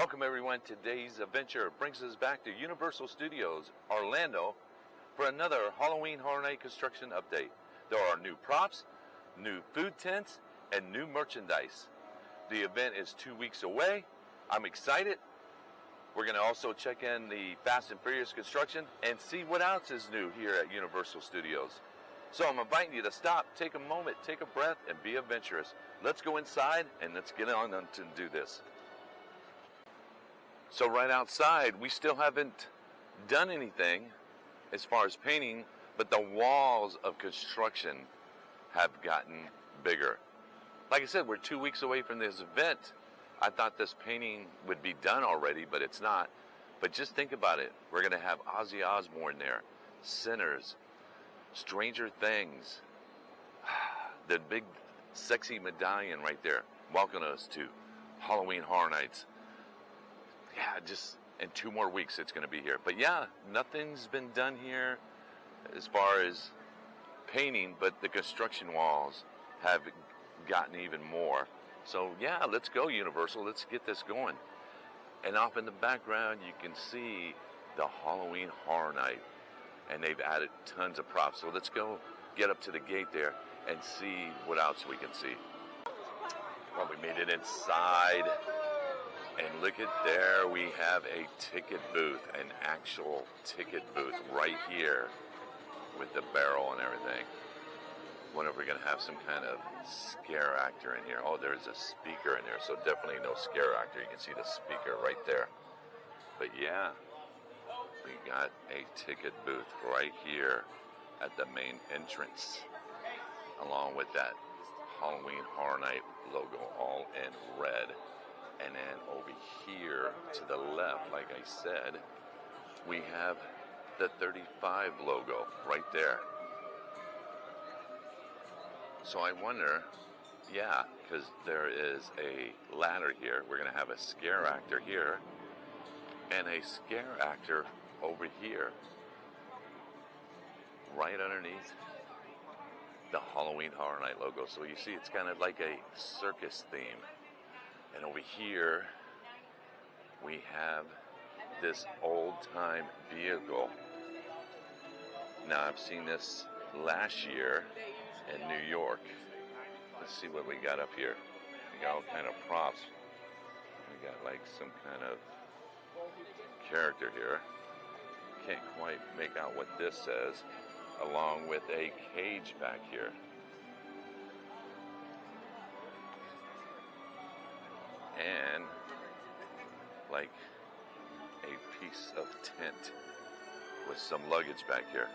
Welcome everyone. Today's adventure brings us back to Universal Studios Orlando for another Halloween Horror Night construction update. There are new props, new food tents, and new merchandise. The event is 2 weeks away. I'm excited. We're going to also check in the Fast and Furious construction and see what else is new here at Universal Studios. So I'm inviting you to stop, take a moment, take a breath, and be adventurous. Let's go inside and let's get on to do this. So right outside, we still haven't done anything as far as painting, but the walls of construction have gotten bigger. Like I said, we're 2 weeks away from this event. I thought this painting would be done already, but it's not. But just think about it. We're going to have Ozzy Osbourne there, Sinners, Stranger Things, the big sexy medallion right there, welcoming us to Halloween Horror Nights. Yeah, just in 2 more weeks it's going to be here. But yeah, nothing's been done here as far as painting, but the construction walls have gotten even more. So yeah, let's go Universal, let's get this going. And off in the background you can see the Halloween Horror Night, and they've added tons of props. So let's go get up to the gate there and see what else we can see. Well, we made it inside. And look at there, we have a ticket booth, an actual ticket booth right here with the barrel and everything. Wonder if we're going to have some kind of scare actor in here. Oh, there's a speaker in there, so definitely no scare actor. You can see the speaker right there. But yeah, we got a ticket booth right here at the main entrance, along with that Halloween Horror Night logo all in red. And then over here to the left, like I said, we have the 35 logo right there. So I wonder, yeah, because there is a ladder here. We're going to have a scare actor here and a scare actor over here, right underneath the Halloween Horror Night logo. So you see, it's kind of like a circus theme. And over here, we have this old-time vehicle. Now, I've seen this last year in New York. Let's see what we got up here. We got all kind of props. We got like some kind of character here. Can't quite make out what this says, along with a cage back here. And like a piece of tent with some luggage back here.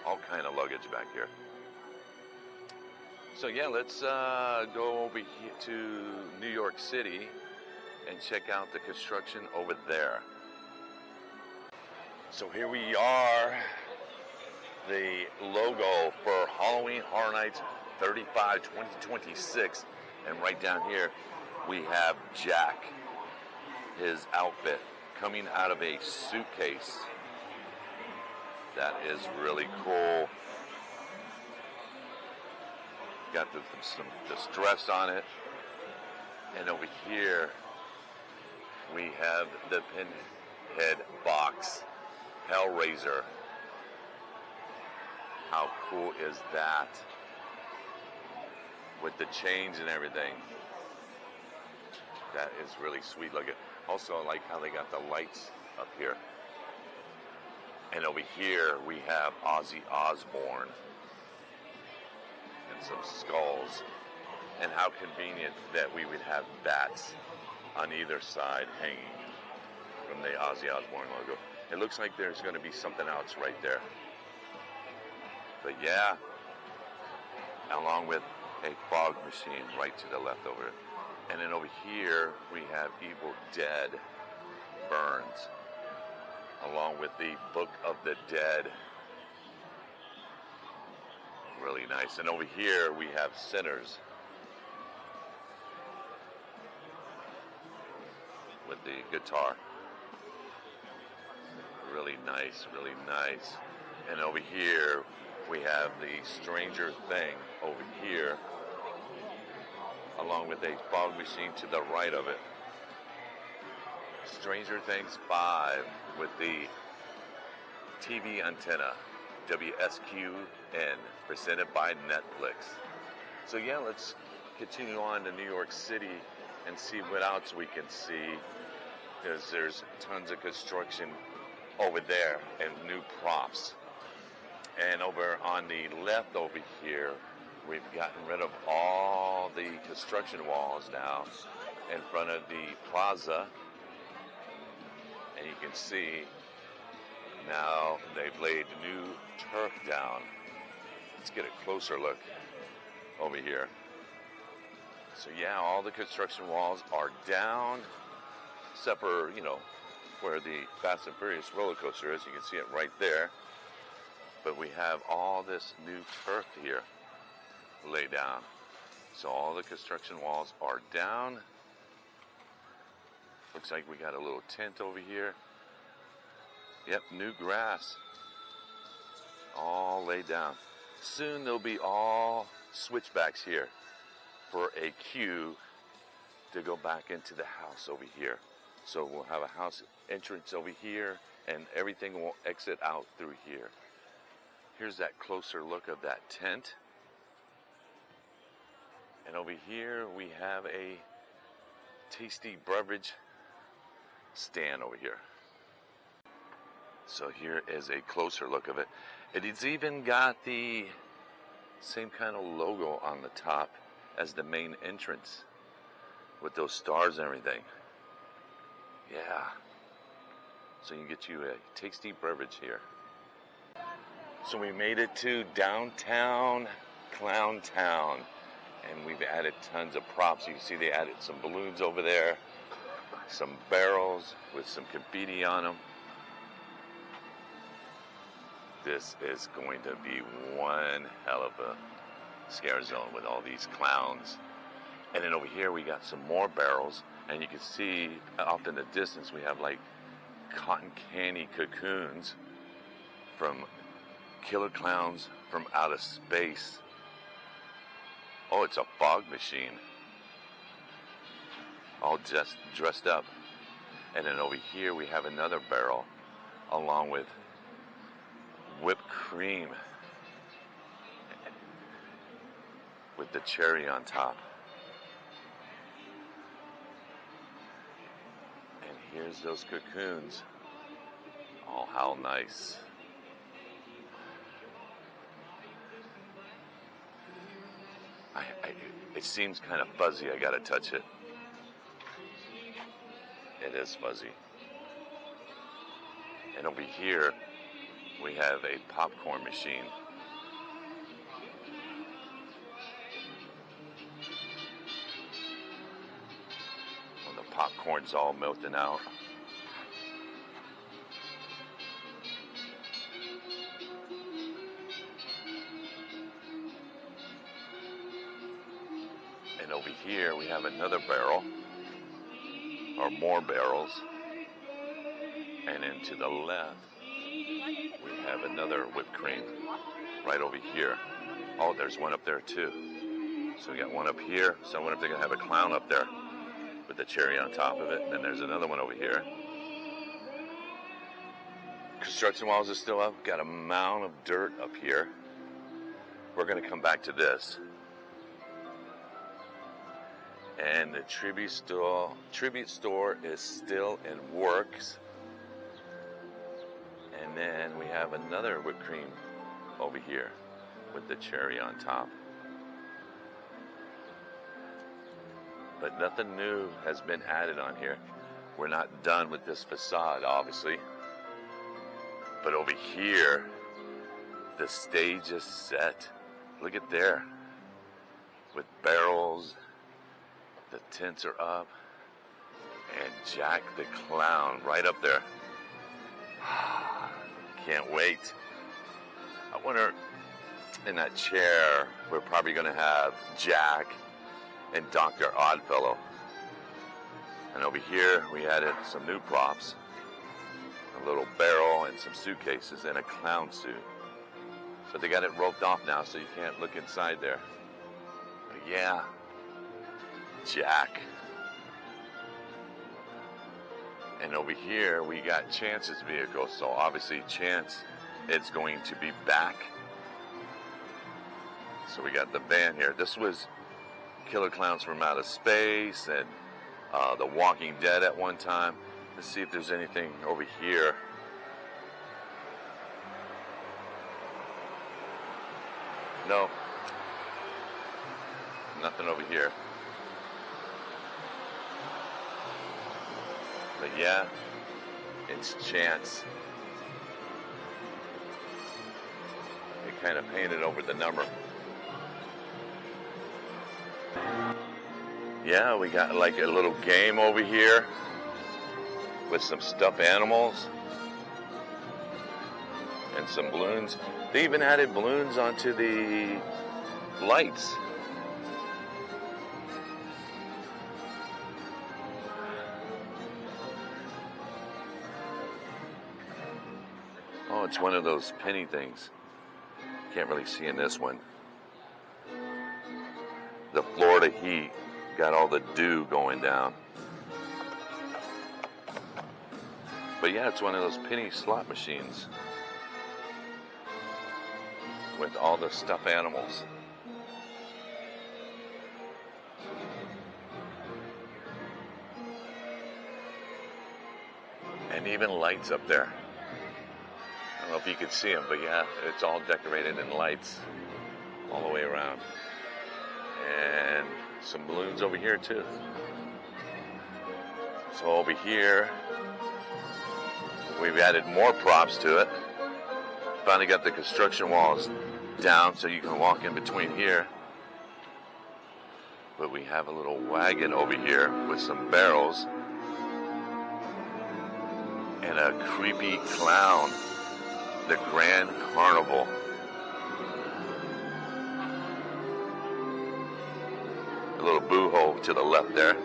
All kind of luggage back here. So yeah, let's go over here to New York City and check out the construction over there. So here we are. The logo for Halloween Horror Nights 35 2026, and right down here we have Jack, his outfit coming out of a suitcase. That is really cool. Got some distress on it. And over here we have the Pinhead box, Hellraiser. How cool is that? With the chains and everything. That is really sweet looking. Also, I like how they got the lights up here. And over here, we have Ozzy Osbourne. And some skulls. And how convenient that we would have bats on either side hanging from the Ozzy Osbourne logo. It looks like there's going to be something else right there. But yeah, along with a fog machine right to the left over it. And then over here, we have Evil Dead Burns, along with the Book of the Dead. Really nice. And over here, we have Sinners with the guitar. Really nice, really nice. And over here, we have the Stranger Thing over here along with a fog machine to the right of it. Stranger Things 5 with the TV antenna, WSQN, presented by Netflix. So yeah, let's continue on to New York City and see what else we can see, because there's tons of construction over there and new props. And over on the left over here, we've gotten rid of all the construction walls now in front of the plaza. And you can see now they've laid new turf down. Let's get a closer look over here. So yeah, all the construction walls are down, except for, where the Fast and Furious roller coaster is. You can see it right there. But we have all this new turf here laid down. So all the construction walls are down. Looks like we got a little tent over here. Yep, new grass. All laid down. Soon there'll be all switchbacks here for a queue to go back into the house over here. So we'll have a house entrance over here, and everything will exit out through here. Here's that closer look of that tent. And over here we have a tasty beverage stand over here. So here is a closer look of it. It's even got the same kind of logo on the top as the main entrance with those stars and everything. Yeah. So you can get you a tasty beverage here. So we made it to downtown Clown Town, and we've added tons of props. You can see they added some balloons over there, some barrels with some graffiti on them. This is going to be one hell of a scare zone with all these clowns. And then over here we got some more barrels, and you can see off in the distance we have like cotton candy cocoons from killer clowns from outer space. Oh, it's a fog machine. All just dressed up. And then over here we have another barrel along with whipped cream with the cherry on top. And here's those cocoons. Oh, how nice. It seems kind of fuzzy. I gotta touch it. It is fuzzy. And over here, we have a popcorn machine. Well, the popcorn's all melting out. And over here we have another barrel, or more barrels. And then to the left, we have another whipped cream right over here. Oh, there's one up there too. So we got one up here. So I wonder if they're gonna have a clown up there with the cherry on top of it. And then there's another one over here. Construction walls are still up. Got a mound of dirt up here. We're gonna come back to this. And the tribute store is still in works. And then we have another whipped cream over here with the cherry on top. But nothing new has been added on here. We're not done with this facade, obviously. But over here, the stage is set. Look at there. With barrels. The tents are up, and Jack the Clown right up there. Can't wait. I wonder, in that chair, we're probably going to have Jack and Dr. Oddfellow. And over here, we added some new props. A little barrel and some suitcases and a clown suit. But they got it roped off now, so you can't look inside there. But yeah. Jack. And over here we got Chance's vehicle, so obviously Chance is going to be back. So we got the van here. This was Killer Clowns from Outer Space and The Walking Dead at one time. Let's see if there's anything over here. No. Nothing over here. But yeah, it's Chance. They kind of painted over the number. Yeah, we got like a little game over here with some stuffed animals and some balloons. They even added balloons onto the lights. Oh, it's one of those penny things. Can't really see in this one. The Florida heat got all the dew going down. But yeah, it's one of those penny slot machines with all the stuffed animals. And even lights up there. I don't know if you could see them, but yeah, it's all decorated in lights all the way around. And some balloons over here too. So over here, we've added more props to it. Finally got the construction walls down so you can walk in between here. But we have a little wagon over here with some barrels and a creepy clown. The Grand Carnival. A little boo-hole to the left there.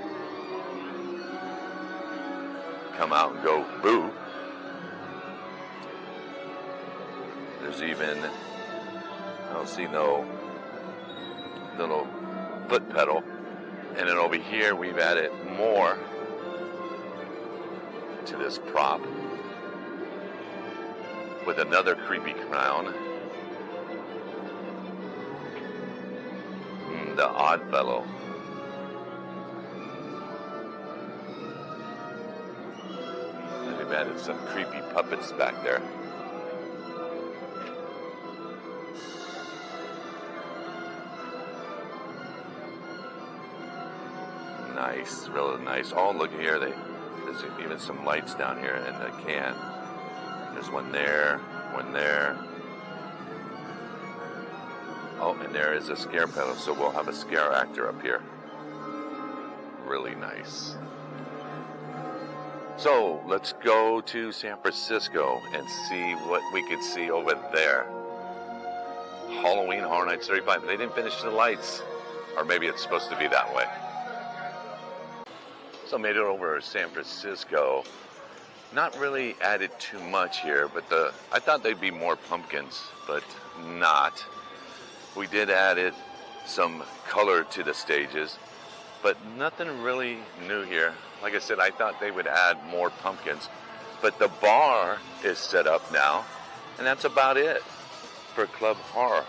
Come out and go boo. There's even, I don't see no little foot pedal. And then over here we've added more to this prop with another creepy clown. The Odd Fellow. And we've added some creepy puppets back there. Nice, really nice. Oh, look here. There's even some lights down here in the can. There's one there, one there. Oh, and there is a scare pedal, so we'll have a scare actor up here. Really nice. So, let's go to San Francisco and see what we could see over there. Halloween Horror Nights 35. They didn't finish the lights. Or maybe it's supposed to be that way. So, made it over to San Francisco. Not really added too much here, but I thought there'd be more pumpkins, but not. We did add some color to the stages, but nothing really new here. Like I said, I thought they would add more pumpkins, but the bar is set up now, and that's about it for Club Horror.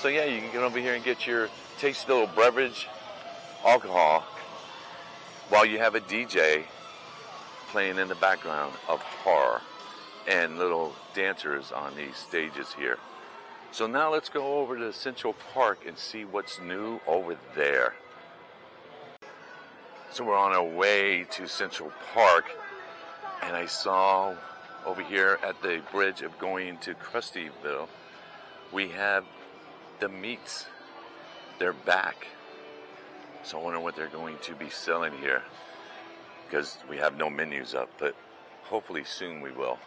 So yeah, you can get over here and get your tasty little beverage, alcohol, while you have a DJ playing in the background of horror and little dancers on these stages here. So now let's go over to Central Park and see what's new over there. So we're on our way to Central Park, and I saw over here at the bridge of going to Krustyville, we have the meats. They're back. So I wonder what they're going to be selling here, because we have no menus up, but hopefully soon we will.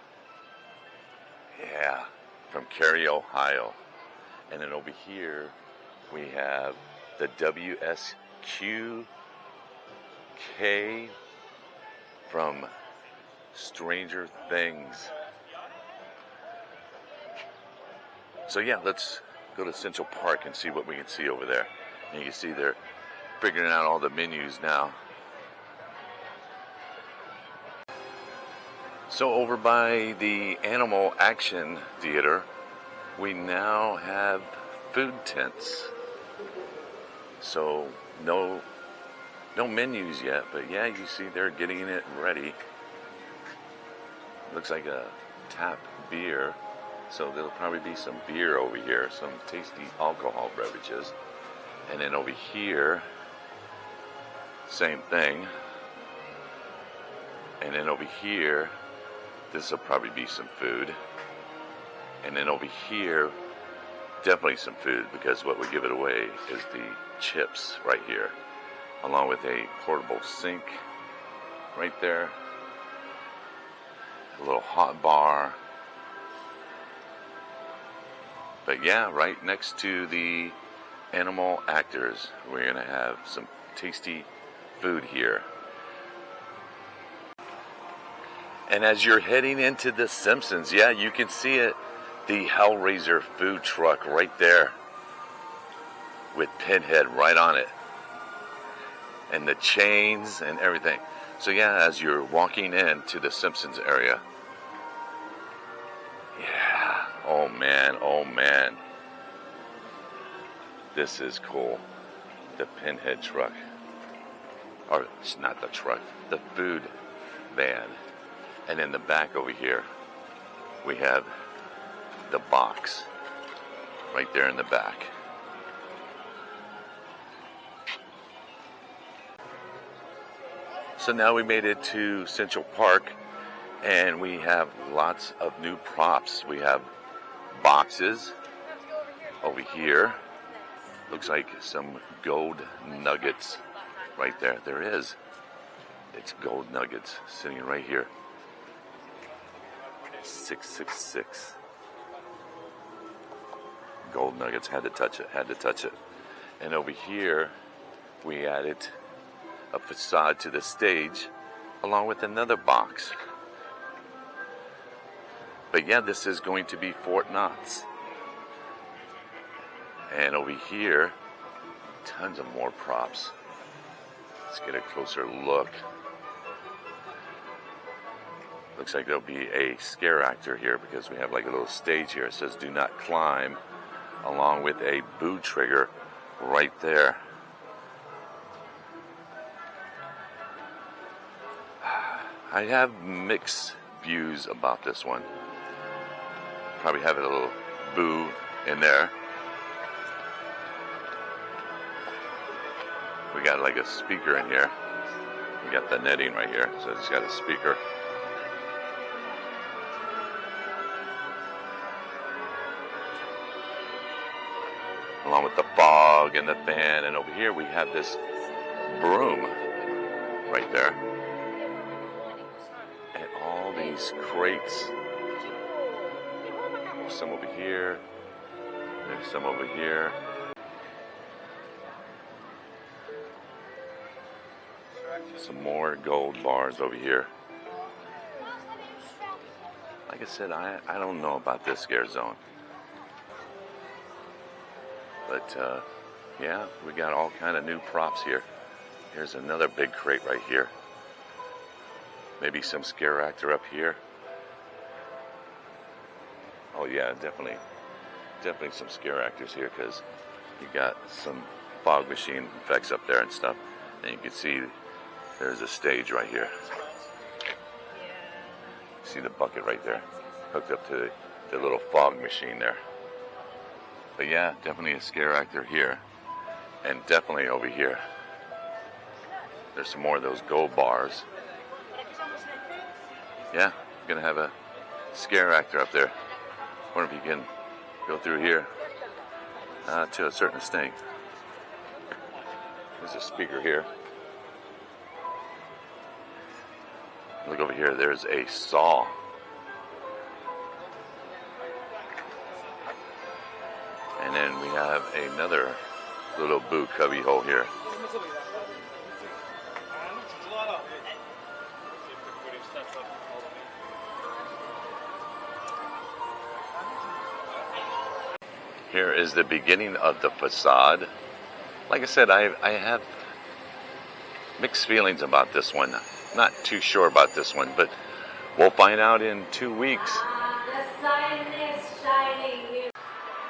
Yeah, from Cary, Ohio. And then over here we have the WSQK from Stranger Things. So yeah, let's go to Central Park and see what we can see over there. And you can see there figuring out all the menus now. So over by the Animal Action Theater, we now have food tents. So no menus yet, but yeah, you see they're getting it ready. Looks like a tap beer, so there'll probably be some beer over here, some tasty alcohol beverages. And then over here, same thing. And then over here, this will probably be some food. And then over here, definitely some food, because what would give it away is the chips right here, along with a portable sink right there, a little hot bar. But yeah, right next to the animal actors, we're gonna have some tasty food here. And as you're heading into The Simpsons, yeah, you can see it, the Hellraiser food truck right there with Pinhead right on it, and the chains and everything. So yeah, as you're walking into the Simpsons area, yeah, oh man, this is cool. The Pinhead truck, or it's not the truck, the food van. And in the back over here, we have the box right there in the back. So now we made it to Central Park, and we have lots of new props. We have boxes over here. Looks like some gold nuggets right there. There is. It's gold nuggets sitting right here. 666. Gold nuggets, had to touch it. And over here, we added a facade to the stage, along with another box. But yeah, this is going to be Fort Knox. And over here, tons of more props. Let's get a closer look. Looks like there'll be a scare actor here, because we have like a little stage here. It says "Do not climb," along with a boo trigger right there. I have mixed views about this one. Probably have a little boo in there. We got like a speaker in here. We got the netting right here, so it's got a speaker. Along with the fog and the fan, and over here we have this broom right there, and all these crates. There's some over here, there's some over here. Some more gold bars over here. Like I said, I don't know about this scare zone. But yeah, we got all kind of new props here. Here's another big crate right here. Maybe some scare actor up here. Oh yeah, definitely some scare actors here, because you got some fog machine effects up there and stuff. And you can see there's a stage right here. See the bucket right there, hooked up to the little fog machine there. But yeah, definitely a scare actor here. And definitely over here. There's some more of those gold bars. Yeah, gonna have a scare actor up there. Wonder if you can go through here to a certain extent. There's a speaker here. Look over here, there's a saw. And then we have another little boo cubby hole here. Here is the beginning of the facade. Like I said, I have Mixed feelings about this one. Not too sure about this one, but we'll find out in 2 weeks. The sun is shining.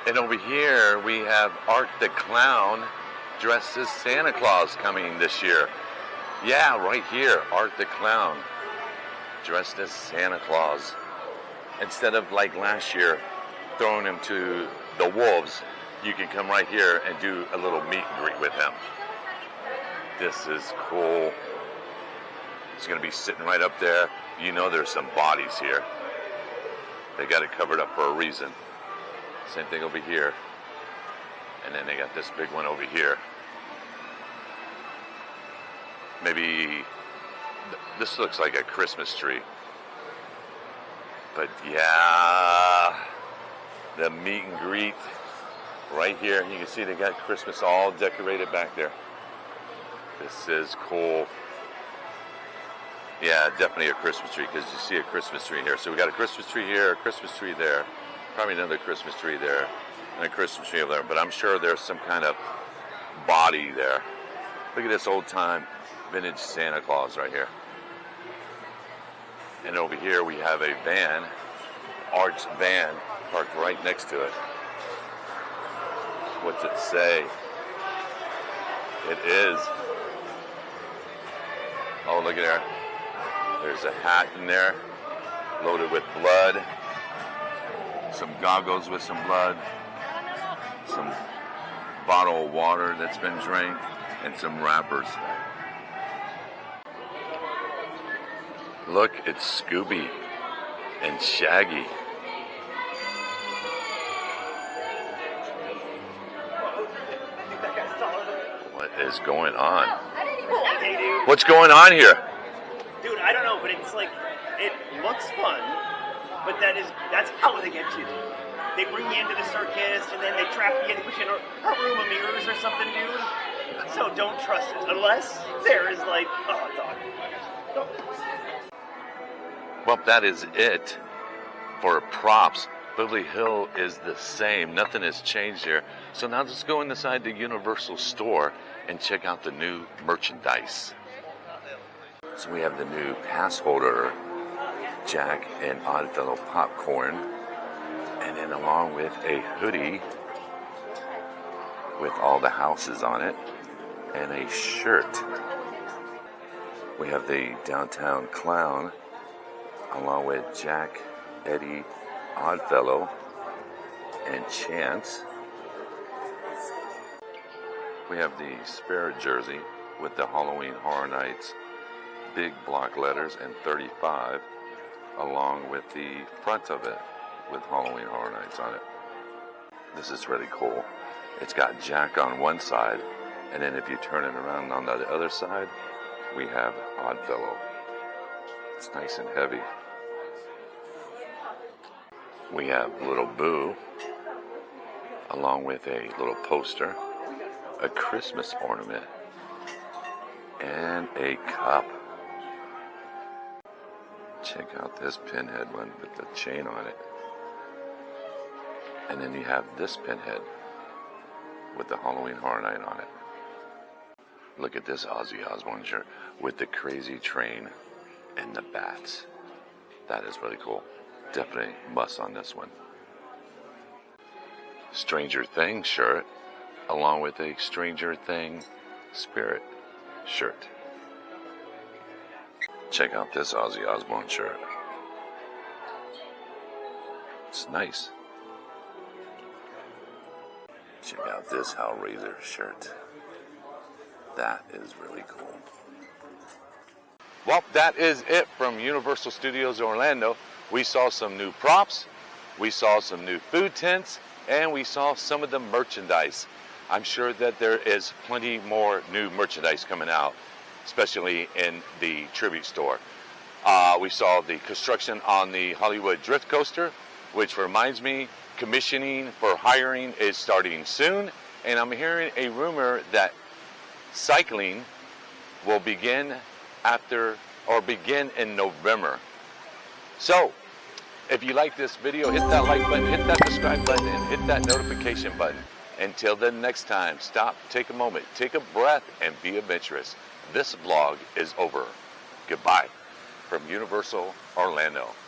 And over here we have Art the Clown dressed as Santa Claus coming this year. Yeah, right here, Art the Clown dressed as Santa Claus. Instead of like last year throwing him to the wolves, you can come right here and do a little meet and greet with him. This is cool. He's going to be sitting right up there. You know there's some bodies here. They got it covered up for a reason. Same thing over here. And then they got this big one over here. Maybe this looks like a Christmas tree. But yeah, the meet and greet right here. You can see they got Christmas all decorated back there. This is cool. Yeah, definitely a Christmas tree, because you see a Christmas tree here. So we got a Christmas tree here, a Christmas tree there, probably another Christmas tree there, and a Christmas tree over there. But I'm sure there's some kind of body there. Look at this old time vintage Santa Claus right here. And over here we have a van, Art's van, parked right next to it. What's it say? It is. Oh, look at there. There's a hat in there, loaded with blood. Some goggles with some blood. Some bottle of water that's been drank, and some wrappers. Look, it's Scooby and Shaggy. What is going on? Hey, dude. What's going on here? Dude, I don't know, but it's like, it looks fun, but that's how they get you. They bring you into the circus, and then they trap you and put you in a room of mirrors or something, dude. So don't trust it, unless there is like, oh, dog. Well, that is it for props. Beverly Hill is the same. Nothing has changed here. So now let's go inside the Universal store and check out the new merchandise. So we have the new pass holder, Jack and Oddfellow popcorn, and then along with a hoodie with all the houses on it, and a shirt. We have the Downtown Clown, along with Jack, Eddie, Oddfellow, and Chance. We have the Spirit jersey with the Halloween Horror Nights big block letters and 35, along with the front of it with Halloween Horror Nights on it. This is really cool. It's got Jack on one side, and then if you turn it around on the other side, we have Oddfellow. It's nice and heavy. We have Little Boo, along with a little poster, a Christmas ornament, and a cup. Check out this pinhead one with the chain on it. And then you have this pinhead with the Halloween Horror Night on it. Look at this Ozzy Osbourne shirt with the crazy train and the bats. That is really cool. Definitely must on this one. Stranger Things shirt, along with a Stranger Things Spirit shirt. Check out this Ozzy Osbourne shirt. It's nice. Check out this Hellraiser shirt. That is really cool. Well, that is it from Universal Studios Orlando. We saw some new props, we saw some new food tents, and we saw some of the merchandise. I'm sure that there is plenty more new merchandise coming out, especially in the tribute store. We saw the construction on the Hollywood Drift Coaster, which reminds me, commissioning for hiring is starting soon, and I'm hearing a rumor that cycling will begin in November. So, if you like this video, hit that like button, hit that subscribe button, and hit that notification button. Until then, next time, stop, take a moment, take a breath, and be adventurous. This vlog is over. Goodbye from Universal Orlando.